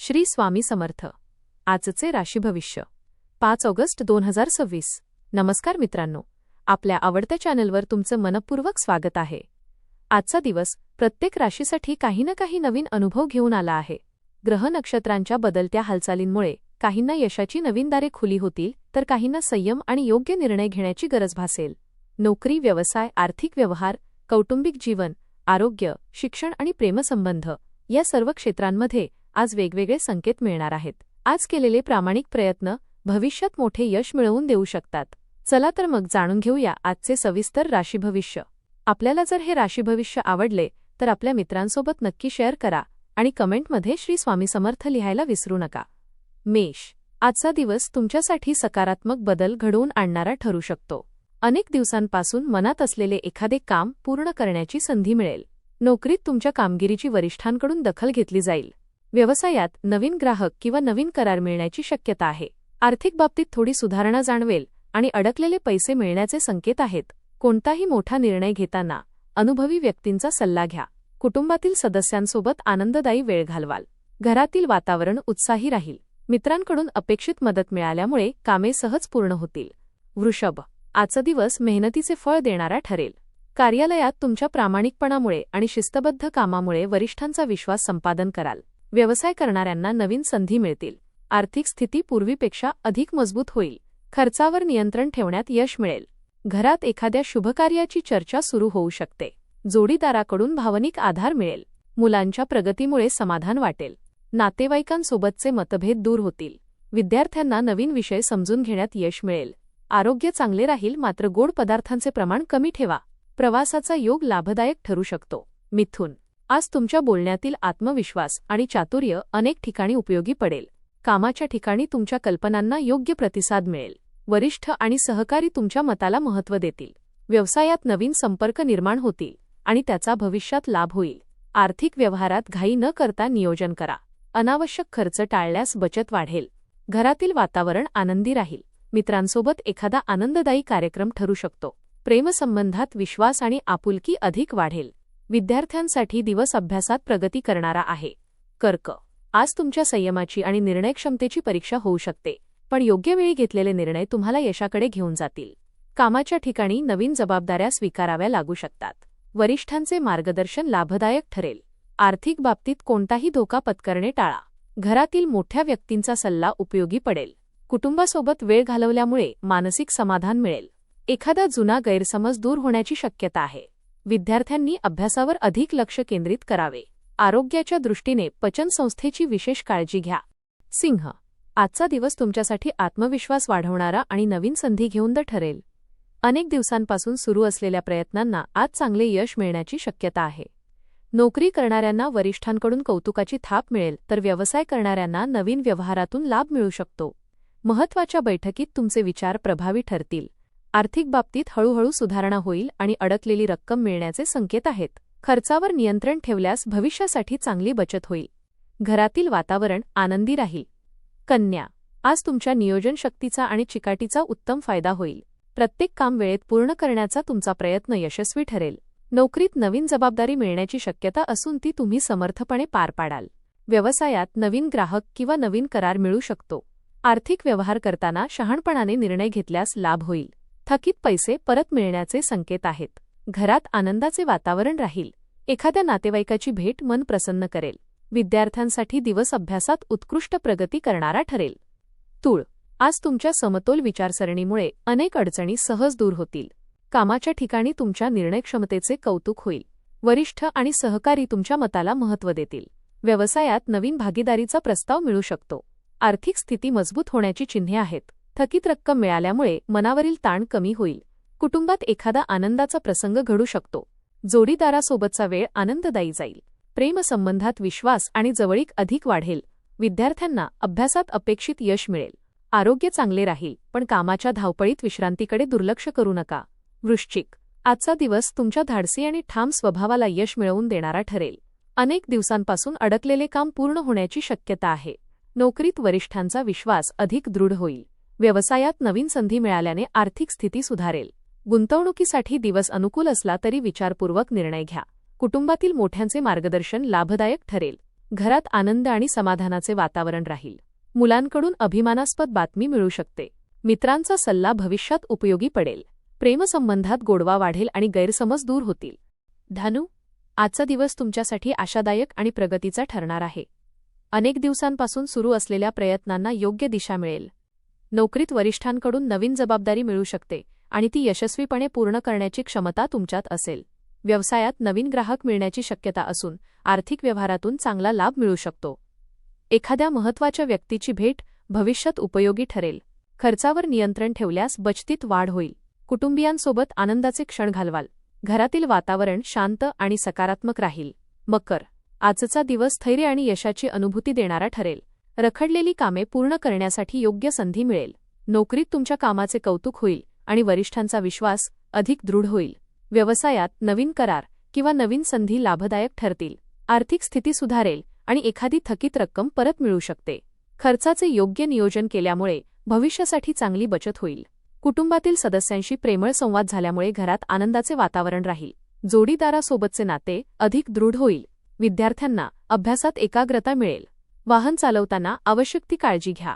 श्री स्वामी समर्थ. आजचे राशी भविष्य 5 ऑगस्ट 2026. नमस्कार मित्रांनो, आपल्या आवडत्या चॅनलवर तुमचं मनपूर्वक स्वागत आहे. आजचा दिवस प्रत्येक राशीसाठी काही ना काही नवीन अनुभव घेऊन आला आहे. ग्रह नक्षत्रांच्या बदलत्या हालचालींमुळे काहींना यशाची नवीन दारे खुली होतील, तर काहींना संयम आणि योग्य निर्णय घेण्याची गरज भासेल. नोकरी, व्यवसाय, आर्थिक व्यवहार, कौटुंबिक जीवन, आरोग्य, शिक्षण आणि प्रेमसंबंध या सर्व क्षेत्रांमध्ये आज वेगवेगळे संकेत मिळणार आहेत. आज केलेले प्रामाणिक प्रयत्न भविष्यात मोठे यश मिळवून देऊ शकतात. चला तर मग जाणून घेऊया आजचे सविस्तर राशी भविष्य. आपल्याला जर हे राशी भविष्य आवडले तर आपल्या मित्रांसोबत नक्की शेअर करा आणि कमेंटमध्ये श्री स्वामी समर्थ लिहायला विसरू नका. मेष. आजचा दिवस तुमच्यासाठी सकारात्मक बदल घडवून आणणारा ठरू शकतो. अनेक दिवसांपासून मनात असलेले एखादे काम पूर्ण करण्याची संधी मिळेल. नोकरीत तुमच्या कामगिरीची वरिष्ठांकडून दखल घेतली जाईल. व्यवसायात नवीन ग्राहक किंवा नवीन करार मिळण्याची शक्यता आहे. आर्थिक बाबतीत थोडी सुधारणा जाणवेल आणि अडकलेले पैसे मिळण्याचे संकेत आहेत. कोणताही मोठा निर्णय घेताना अनुभवी व्यक्तींचा सल्ला घ्या. कुटुंबातील सदस्यांसोबत आनंददायी वेळ घालवाल. घरातील वातावरण उत्साही राहील. मित्रांकडून अपेक्षित मदत मिळाल्यामुळे कामे सहज पूर्ण होतील. वृषभ. आजचा दिवस मेहनतीचे फळ देणारा ठरेल. कार्यालयात तुमच्या प्रामाणिकपणामुळे आणि शिस्तबद्ध कामामुळे वरिष्ठांचा विश्वास संपादन कराल. व्यवसाय करणाऱ्यांना नवीन संधी मिळतील. आर्थिक स्थिती पूर्वीपेक्षा अधिक मजबूत होईल. खर्चावर नियंत्रण ठेवण्यात यश मिळेल. घरात एखाद्या शुभकार्याची चर्चा सुरू होऊ शकते. जोडीदाराकडून भावनिक आधार मिळेल. मुलांच्या प्रगतीमुळे समाधान वाटेल. नातेवाईकांसोबतचे मतभेद दूर होतील. विद्यार्थ्यांना नवीन विषय समजून घेण्यात यश मिळेल. आरोग्य चांगले राहील, मात्र गोड पदार्थांचे प्रमाण कमी ठेवा. प्रवासाचा योग लाभदायक ठरू शकतो. मिथुन. आज तुमच्या बोलण्यातील आत्मविश्वास आणि चातुर्य अनेक ठिकाणी उपयोगी पडेल. कामाच्या ठिकाणी तुमच्या कल्पनांना योग्य प्रतिसाद मिळेल. वरिष्ठ आणि सहकारी तुमच्या मताला महत्त्व देतील. व्यवसायात नवीन संपर्क निर्माण होतील आणि त्याचा भविष्यात लाभ होईल. आर्थिक व्यवहारात घाई न करता नियोजन करा. अनावश्यक खर्च टाळल्यास बचत वाढेल. घरातील वातावरण आनंदी राहील. मित्रांसोबत एखादा आनंददायी कार्यक्रम ठरू शकतो. प्रेमसंबंधात विश्वास आणि आपुलकी अधिक वाढेल. विद्यार्थ्यांसाठी दिवस अभ्यासात प्रगती करणारा आहे. कर्क. आज तुमच्या संयमाची आणि निर्णयक्षमतेची परीक्षा होऊ शकते, पण योग्य वेळी घेतलेले निर्णय तुम्हाला यशाकडे घेऊन जातील. कामाच्या ठिकाणी नवीन जबाबदाऱ्या स्वीकाराव्या लागू शकतात. वरिष्ठांचे मार्गदर्शन लाभदायक ठरेल. आर्थिक बाबतीत कोणताही धोका पत्करणे टाळा. घरातील मोठ्या व्यक्तींचा सल्ला उपयोगी पडेल. कुटुंबासोबत वेळ घालवल्यामुळे मानसिक समाधान मिळेल. एखादा जुना गैरसमज दूर होण्याची शक्यता आहे. विद्यार्थ्यांनी अभ्यासावर अधिक लक्ष केंद्रित करावे. आरोग्याच्या दृष्टीने पचनसंस्थेची विशेष काळजी घ्या. सिंह. आजचा दिवस तुमच्यासाठी आत्मविश्वास वाढवणारा आणि नवीन संधी घेऊन ठरेल. अनेक दिवसांपासून सुरू असलेल्या प्रयत्नांना आज चांगले यश मिळण्याची शक्यता आहे. नोकरी करणाऱ्यांना वरिष्ठांकडून कौतुकाची थाप मिळेल, तर व्यवसाय करणाऱ्यांना नवीन व्यवहारातून लाभ मिळू शकतो. महत्त्वाच्या बैठकीत तुमचे विचार प्रभावी ठरतील. आर्थिक बाबतीत हळूहळू सुधारणा होईल आणि अडकलेली रक्कम मिळण्याचे संकेत आहेत. खर्चावर नियंत्रण ठेवल्यास भविष्यासाठी चांगली बचत होईल. घरातील वातावरण आनंदी राहील. कन्या. आज तुमच्या नियोजन शक्तीचा आणि चिकाटीचा उत्तम फायदा होईल. प्रत्येक काम वेळेत पूर्ण करण्याचा तुमचा प्रयत्न यशस्वी ठरेल. नोकरीत नवीन जबाबदारी मिळण्याची शक्यता असून ती तुम्ही समर्थपणे पार पाडाल. व्यवसायात नवीन ग्राहक किंवा नवीन करार मिळू शकतो. आर्थिक व्यवहार करताना शहाणपणाने निर्णय घेतल्यास लाभ होईल. थकीत पैसे परत मिळण्याचे संकेत आहेत. घरात आनंदाचे वातावरण राहील. एखाद्या नातेवाईकाची भेट मन प्रसन्न करेल. विद्यार्थ्यांसाठी दिवस अभ्यासात उत्कृष्ट प्रगती करणारा ठरेल. तूळ. आज तुमच्या समतोल विचारसरणीमुळे अनेक अडचणी सहज दूर होतील. कामाच्या ठिकाणी तुमच्या निर्णयक्षमतेचे कौतुक होईल. वरिष्ठ आणि सहकारी तुमच्या मताला महत्त्व देतील. व्यवसायात नवीन भागीदारीचा प्रस्ताव मिळू शकतो. आर्थिक स्थिती मजबूत होण्याची चिन्हे आहेत. थकीत रक्कम मिळाल्यामुळे मनावरील ताण कमी होईल. कुटुंबात एखादा आनंदाचा प्रसंग घडू शकतो. जोडीदारासोबतचा वेळ आनंददायी जाईल. प्रेमसंबंधात विश्वास आणि जवळीक अधिक वाढेल. विद्यार्थ्यांना अभ्यासात अपेक्षित यश मिळेल. आरोग्य चांगले राहील, पण कामाच्या धावपळीत विश्रांतीकडे दुर्लक्ष करू नका. वृश्चिक. आजचा दिवस तुमच्या धाडसी आणि ठाम स्वभावाला यश मिळवून देणारा ठरेल. अनेक दिवसांपासून अडकलेले काम पूर्ण होण्याची शक्यता आहे. नोकरीत वरिष्ठांचा विश्वास अधिक दृढ होईल. व्यवसायात नवीन संधी मिळाल्याने आर्थिक स्थिती सुधारेल. गुंतवणुकीसाठी दिवस अनुकूल असला तरी विचारपूर्वक निर्णय घ्या. कुटुंबातील मोठ्यांचे मार्गदर्शन लाभदायक ठरेल. घरात आनंद आणि समाधानाचे वातावरण राहील. मुलांकडून अभिमानास्पद बातमी मिळू शकते. मित्रांचा सल्ला भविष्यात उपयोगी पडेल. प्रेमसंबंधात गोडवा वाढेल आणि गैरसमज दूर होतील. धनु, आजचा दिवस तुमच्यासाठी आशादायक आणि प्रगतीचा ठरणार आहे. अनेक दिवसांपासून सुरू असलेल्या प्रयत्नांना योग्य दिशा मिळेल. नोकरीत वरिष्ठांकडून नवीन जबाबदारी मिळू शकते आणि ती यशस्वीपणे पूर्ण करण्याची क्षमता तुमच्यात असेल. व्यवसायात नवीन ग्राहक मिळण्याची शक्यता असून आर्थिक व्यवहारातून चांगला लाभ मिळू शकतो. एखाद्या महत्त्वाच्या व्यक्तीची भेट भविष्यात उपयोगी ठरेल. खर्चावर नियंत्रण ठेवल्यास बचतीत वाढ होईल. कुटुंबियांसोबत आनंदाचे क्षण घालवाल. घरातील वातावरण शांत आणि सकारात्मक राहील. मकर, आजचा दिवस स्थैर्य आणि यशाची अनुभूती देणारा ठरेल. रखडलेली कामे पूर्ण करण्यासाठी योग्य संधी मिळेल. नोकरीत तुमच्या कामाचे कौतुक होईल आणि वरिष्ठांचा विश्वास अधिक दृढ होईल. व्यवसायात नवीन करार किंवा नवीन संधी लाभदायक ठरतील. आर्थिक स्थिती सुधारेल आणि एखादी थकीत रक्कम परत मिळू शकते. खर्चाचे योग्य नियोजन केल्यामुळे भविष्यासाठी चांगली बचत होईल. कुटुंबातील सदस्यांशी प्रेमळ संवाद झाल्यामुळे घरात आनंदाचे वातावरण राहील. जोडीदारासोबतचे नाते अधिक दृढ होईल. विद्यार्थ्यांना अभ्यासात एकाग्रता मिळेल. वाहन चालवताना आवश्यक ती काळजी घ्या.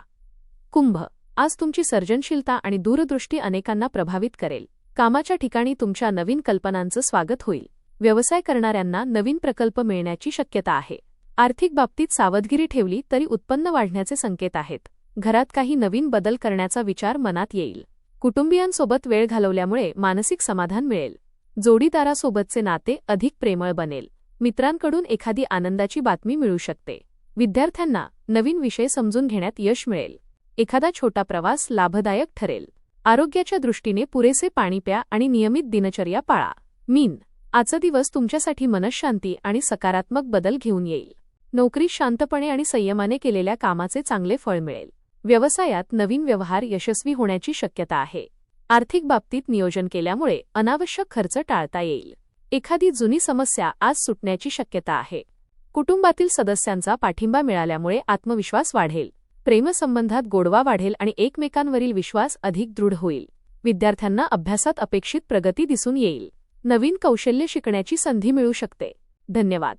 कुंभ, आज तुमची सर्जनशीलता आणि दूरदृष्टी अनेकांना प्रभावित करेल. कामाच्या ठिकाणी तुमच्या नवीन कल्पनांचं स्वागत होईल. व्यवसाय करणाऱ्यांना नवीन प्रकल्प मिळण्याची शक्यता आहे. आर्थिक बाबतीत सावधगिरी ठेवली तरी उत्पन्न वाढण्याचे संकेत आहेत. घरात काही नवीन बदल करण्याचा विचार मनात येईल. कुटुंबियांसोबत वेळ घालवल्यामुळे मानसिक समाधान मिळेल. जोडीदारासोबतचे नाते अधिक प्रेमळ बनेल. मित्रांकडून एखादी आनंदाची बातमी मिळू शकते. विद्यार्थ्यांना नवीन विषय समजून घेण्यात यश मिळेल. एखादा छोटा प्रवास लाभदायक ठरेल. आरोग्याच्या दृष्टीने पुरेसे पाणी प्या आणि नियमित दिनचर्या पाळा. मीन, आजचा दिवस तुमच्यासाठी मनःशांती आणि सकारात्मक बदल घेऊन येईल. नोकरीत शांतपणे आणि संयमाने केलेल्या कामाचे चांगले फळ मिळेल. व्यवसायात नवीन व्यवहार यशस्वी होण्याची शक्यता आहे. आर्थिक बाबतीत नियोजन केल्यामुळे अनावश्यक खर्च टाळता येईल. एखादी जुनी समस्या आज सुटण्याची शक्यता आहे. कुटुंबातील सदस्यांचा पाठिंबा मिळाल्यामुळे आत्मविश्वास वाढेल. प्रेमसंबंधात गोडवा वाढेल आणि एकमेकांवरील विश्वास अधिक दृढ होईल. विद्यार्थ्यांना अभ्यासात अपेक्षित प्रगती दिसून येईल. नवीन कौशल्य शिकण्याची संधी मिळू शकते. धन्यवाद.